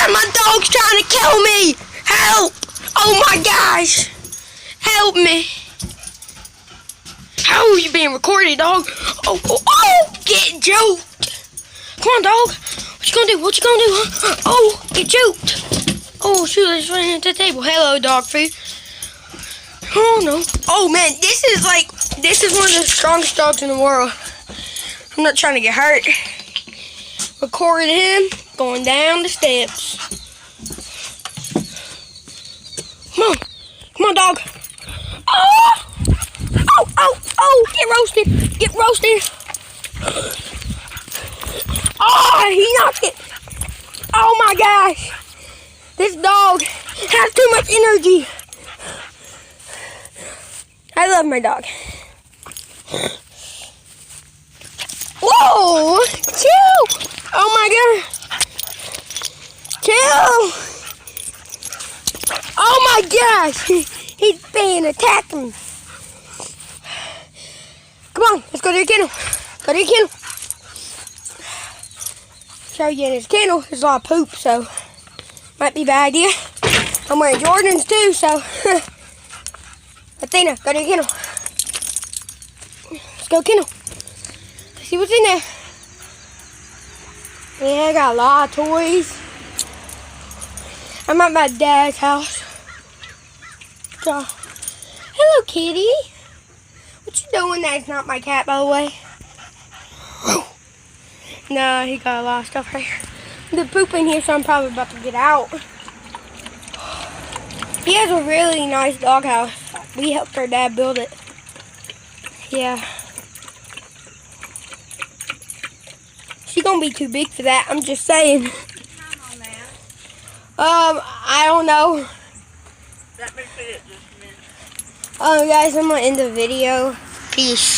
man, my dog's trying to kill me. Help. Oh my gosh. Help me. How are you being recorded, dog? Oh, get joked. Come on, dog. What you gonna do? What you gonna do, huh? Oh, get joked. Oh, shoot, I just ran into the table. Hello, dog food. Oh, no. Oh, man, this is one of the strongest dogs in the world. I'm not trying to get hurt. Recorded him going down the steps. Come on, dog. Oh, get roasted. Oh, he knocked it. Oh my gosh. This dog has too much energy. I love my dog. Whoa, chill. Oh my god. Chill. Oh my gosh. He's being attacked me. Come on, let's go to your kennel. Try to get in his kennel. There's a lot of poop, so might be a bad idea. I'm wearing Jordans too, so Athena, go to your kennel. Let's go kennel. Let's see what's in there. Yeah, I got a lot of toys. I'm at my dad's house. So, hello, kitty. What you doing? That's not my cat, by the way. Nah, he got a lot of stuff right here. The poop in here, so I'm probably about to get out. He has a really nice doghouse. We helped our dad build it. Yeah. She's gonna be too big for that. I'm just saying. I don't know. Let me fit it just a minute. Guys, I'm gonna end the video. Peace.